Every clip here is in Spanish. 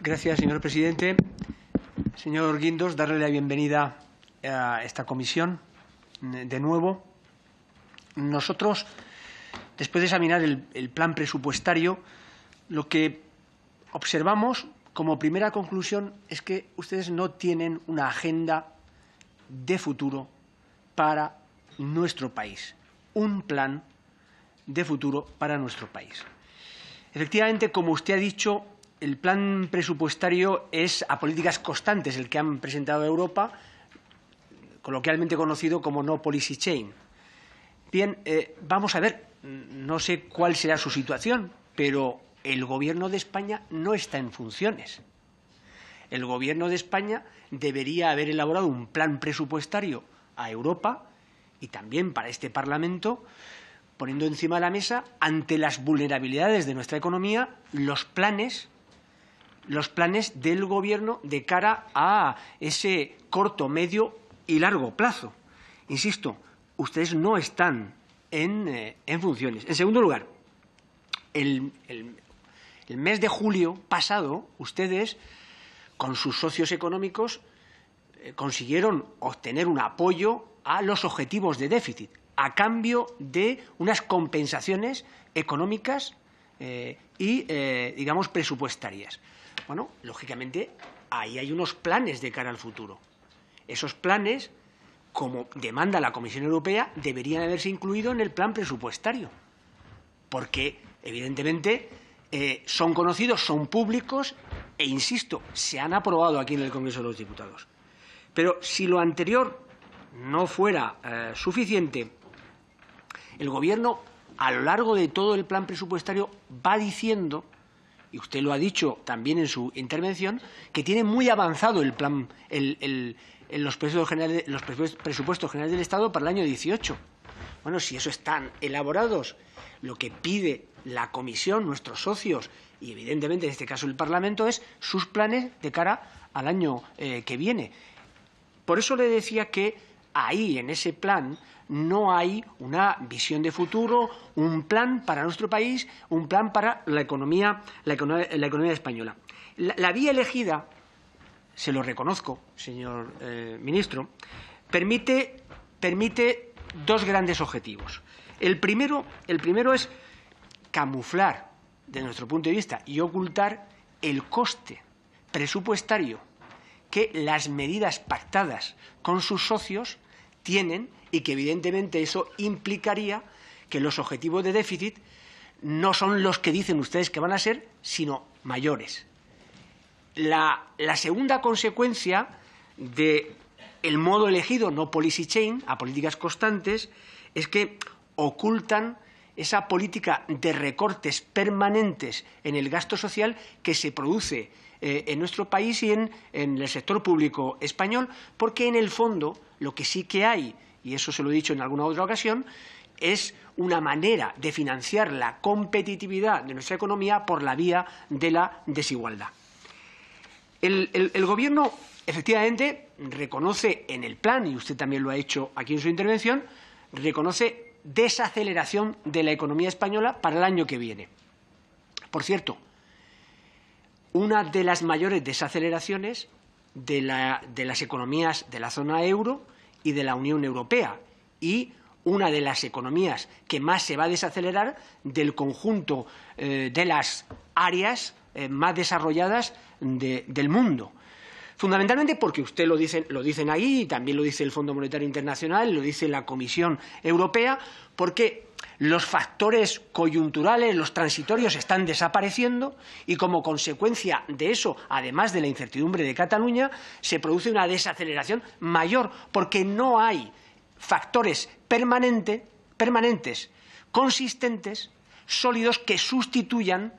Gracias, señor presidente. Señor Guindos, darle la bienvenida a esta comisión de nuevo. Nosotros, después de examinar el plan presupuestario, lo que observamos como primera conclusión es que ustedes no tienen una agenda de futuro para nuestro país, un plan de futuro para nuestro país. Efectivamente, como usted ha dicho, el plan presupuestario es a políticas constantes, el que han presentado Europa, coloquialmente conocido como No Policy Change. Bien, vamos a ver, no sé cuál será su situación, pero el Gobierno de España no está en funciones. El Gobierno de España debería haber elaborado un plan presupuestario a Europa y también para este Parlamento, poniendo encima de la mesa, ante las vulnerabilidades de nuestra economía, los planes del Gobierno de cara a ese corto, medio y largo plazo. Insisto, ustedes no están en funciones. En segundo lugar, el mes de julio pasado, ustedes, con sus socios económicos, consiguieron obtener un apoyo a los objetivos de déficit, a cambio de unas compensaciones económicas digamos, presupuestarias. Bueno, lógicamente, ahí hay unos planes de cara al futuro. Esos planes, como demanda la Comisión Europea, deberían haberse incluido en el plan presupuestario, porque, evidentemente, son conocidos, son públicos e, insisto, se han aprobado aquí en el Congreso de los Diputados. Pero si lo anterior no fuera suficiente, el Gobierno, a lo largo de todo el plan presupuestario, va diciendo, y usted lo ha dicho también en su intervención, que tiene muy avanzado el plan, los presupuestos generales del Estado para el año 18. Bueno, si eso están elaborados, lo que pide la Comisión, nuestros socios y, evidentemente, en este caso el Parlamento, es sus planes de cara al año que viene. Por eso le decía que ahí, en ese plan, no hay una visión de futuro, un plan para nuestro país, un plan para la economía española. La vía elegida, se lo reconozco, señor ministro, permite dos grandes objetivos. El primero es camuflar, desde nuestro punto de vista, y ocultar el coste presupuestario que las medidas pactadas con sus socios tienen y que, evidentemente, eso implicaría que los objetivos de déficit no son los que dicen ustedes que van a ser, sino mayores. La segunda consecuencia del modo elegido, no policy change, a políticas constantes, es que ocultan esa política de recortes permanentes en el gasto social que se produce en nuestro país y en el sector público español, porque en el fondo lo que sí que hay, y eso se lo he dicho en alguna otra ocasión, es una manera de financiar la competitividad de nuestra economía por la vía de la desigualdad. El Gobierno, efectivamente, reconoce en el plan, y usted también lo ha hecho aquí en su intervención, reconoce desaceleración de la economía española para el año que viene. Por cierto, una de las mayores desaceleraciones de las economías de la zona euro y de la Unión Europea, y una de las economías que más se va a desacelerar del conjunto de las áreas más desarrolladas del mundo. Fundamentalmente porque usted lo dicen ahí, y también lo dice el Fondo Monetario Internacional, lo dice la Comisión Europea, porque los factores coyunturales, los transitorios, están desapareciendo y, como consecuencia de eso, además de la incertidumbre de Cataluña, se produce una desaceleración mayor, porque no hay factores permanentes, consistentes, sólidos, que sustituyan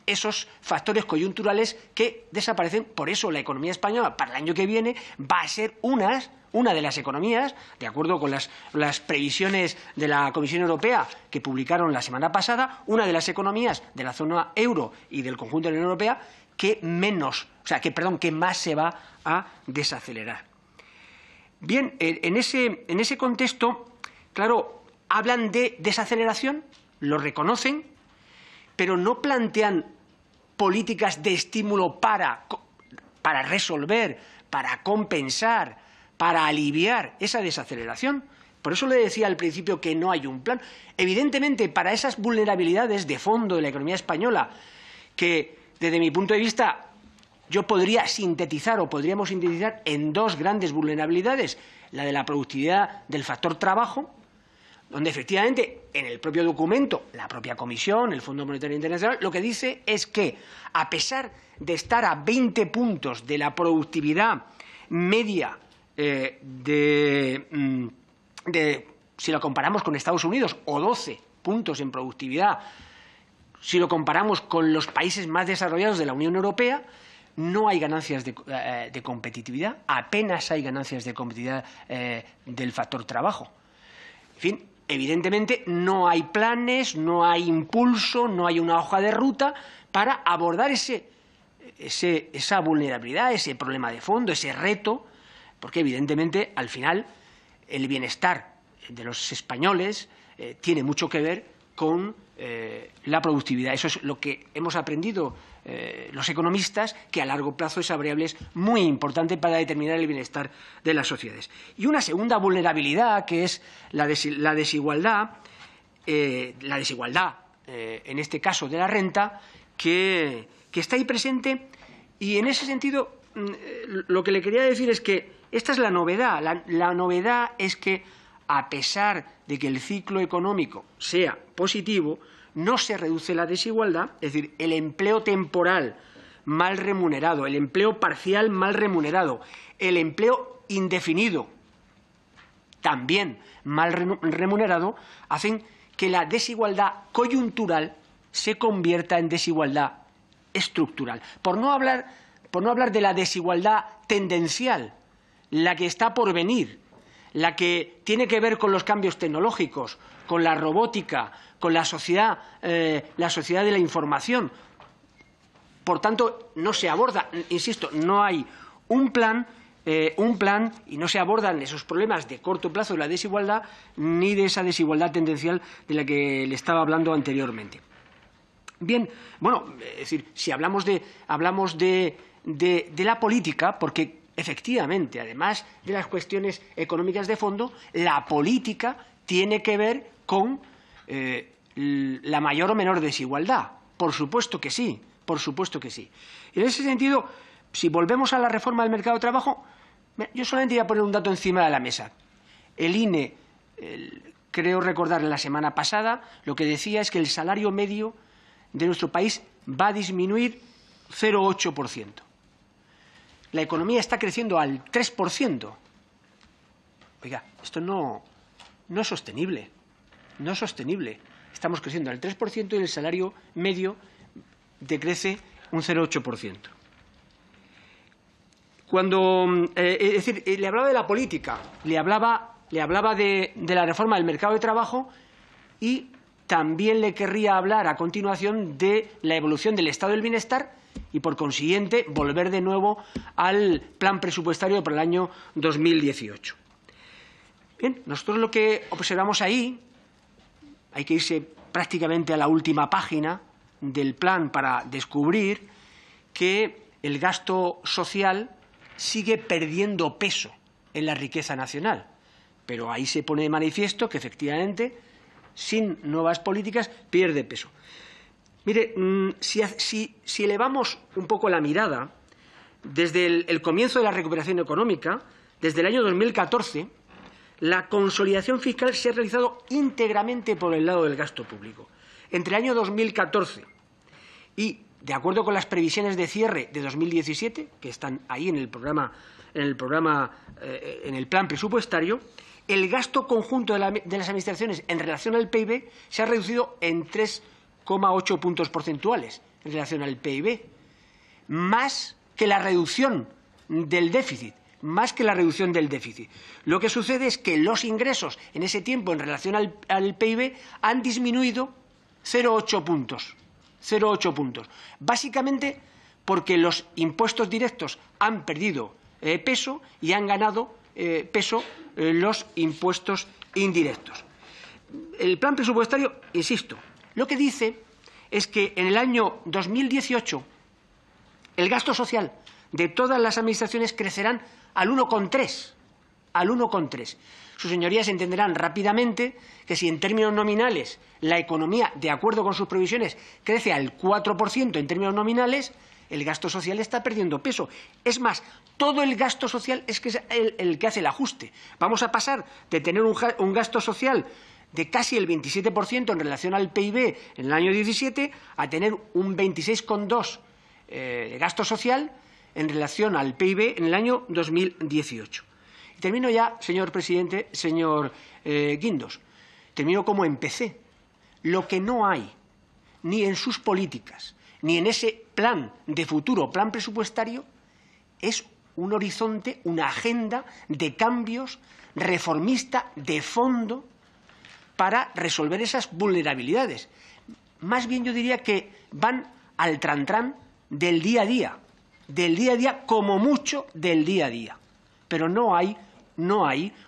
esos factores coyunturales que desaparecen. Por eso la economía española para el año que viene va a ser una de las economías, de acuerdo con las previsiones de la Comisión Europea que publicaron la semana pasada, una de las economías de la zona euro y del conjunto de la Unión Europea que más se va a desacelerar. Bien, en ese contexto, claro, hablan de desaceleración, lo reconocen, pero no plantean políticas de estímulo para resolver, para compensar, para aliviar esa desaceleración. Por eso le decía al principio que no hay un plan. Evidentemente, para esas vulnerabilidades de fondo de la economía española, que desde mi punto de vista yo podríamos sintetizar en dos grandes vulnerabilidades: la de la productividad del factor trabajo, donde efectivamente en el propio documento, la propia Comisión, el Fondo Monetario Internacional, lo que dice es que, a pesar de estar a 20 puntos de la productividad media si lo comparamos con Estados Unidos, o 12 puntos en productividad si lo comparamos con los países más desarrollados de la Unión Europea, no hay ganancias de competitividad, apenas hay ganancias de competitividad del factor trabajo. En fin, evidentemente no hay planes, no hay impulso, no hay una hoja de ruta para abordar esa vulnerabilidad, ese problema de fondo, ese reto, porque evidentemente al final el bienestar de los españoles tiene mucho que ver con la productividad. Eso es lo que hemos aprendido los economistas, que a largo plazo esa variable es muy importante para determinar el bienestar de las sociedades. Y una segunda vulnerabilidad, que es la desigualdad, en este caso de la renta, que está ahí presente. Y en ese sentido, lo que le quería decir es que esta es la novedad. La novedad es que, a pesar de que el ciclo económico sea positivo, no se reduce la desigualdad, es decir, el empleo temporal mal remunerado, el empleo parcial mal remunerado, el empleo indefinido también mal remunerado, hacen que la desigualdad coyuntural se convierta en desigualdad estructural. Por no hablar de la desigualdad tendencial, la que está por venir, la que tiene que ver con los cambios tecnológicos, con la robótica, con la sociedad de la información. Por tanto, no se aborda, insisto, no hay un plan y no se abordan esos problemas de corto plazo de la desigualdad ni de esa desigualdad tendencial de la que le estaba hablando anteriormente. Bien, bueno, es decir, si hablamos de la política, porque efectivamente, además de las cuestiones económicas de fondo, la política tiene que ver con la mayor o menor desigualdad. Por supuesto que sí, por supuesto que sí. En ese sentido, si volvemos a la reforma del mercado de trabajo, yo solamente voy a poner un dato encima de la mesa. El INE, creo recordar la semana pasada, lo que decía es que el salario medio de nuestro país va a disminuir 0,8%. La economía está creciendo al 3%. Oiga, esto no es sostenible. No es sostenible. Estamos creciendo al 3% y el salario medio decrece un 0,8%. Es decir, le hablaba de la política, le hablaba de la reforma del mercado de trabajo, y también le querría hablar a continuación de la evolución del estado del bienestar y, por consiguiente, volver de nuevo al plan presupuestario para el año 2018. Bien, nosotros lo que observamos ahí, hay que irse prácticamente a la última página del plan para descubrir que el gasto social sigue perdiendo peso en la riqueza nacional. Pero ahí se pone de manifiesto que, efectivamente, sin nuevas políticas, pierde peso. Mire, si elevamos un poco la mirada, desde el comienzo de la recuperación económica, desde el año 2014, la consolidación fiscal se ha realizado íntegramente por el lado del gasto público. Entre el año 2014 y, de acuerdo con las previsiones de cierre de 2017, que están ahí en el plan presupuestario, el gasto conjunto de las administraciones en relación al PIB se ha reducido en 3,8 puntos porcentuales en relación al PIB, más que la reducción del déficit. Lo que sucede es que los ingresos en ese tiempo en relación al PIB han disminuido 0,8 puntos. 0,8 puntos. Básicamente porque los impuestos directos han perdido peso y han ganado peso los impuestos indirectos. El plan presupuestario, insisto, lo que dice es que en el año 2018 el gasto social de todas las administraciones crecerán al 1,3. Al 1,3. Sus señorías entenderán rápidamente que si en términos nominales la economía, de acuerdo con sus previsiones, crece al 4% en términos nominales, el gasto social está perdiendo peso. Es más, todo el gasto social es que es el que hace el ajuste. Vamos a pasar de tener un gasto social de casi el 27% en relación al PIB en el año 17 a tener un 26,2% de gasto social en relación al PIB en el año 2018. Y termino ya, señor presidente, señor Guindos. Termino como empecé. Lo que no hay, ni en sus políticas, ni en ese plan de futuro, plan presupuestario, es un horizonte, una agenda de cambios reformista de fondo para resolver esas vulnerabilidades. Más bien yo diría que van al trantrán del día a día, como mucho del día a día. Pero no hay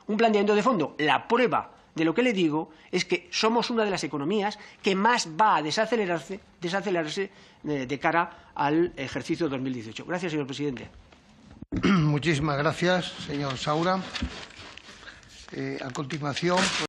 un planteamiento de fondo. La prueba de lo que le digo es que somos una de las economías que más va a desacelerarse de cara al ejercicio 2018. Gracias, señor presidente. Muchísimas gracias, señor Saura. A continuación.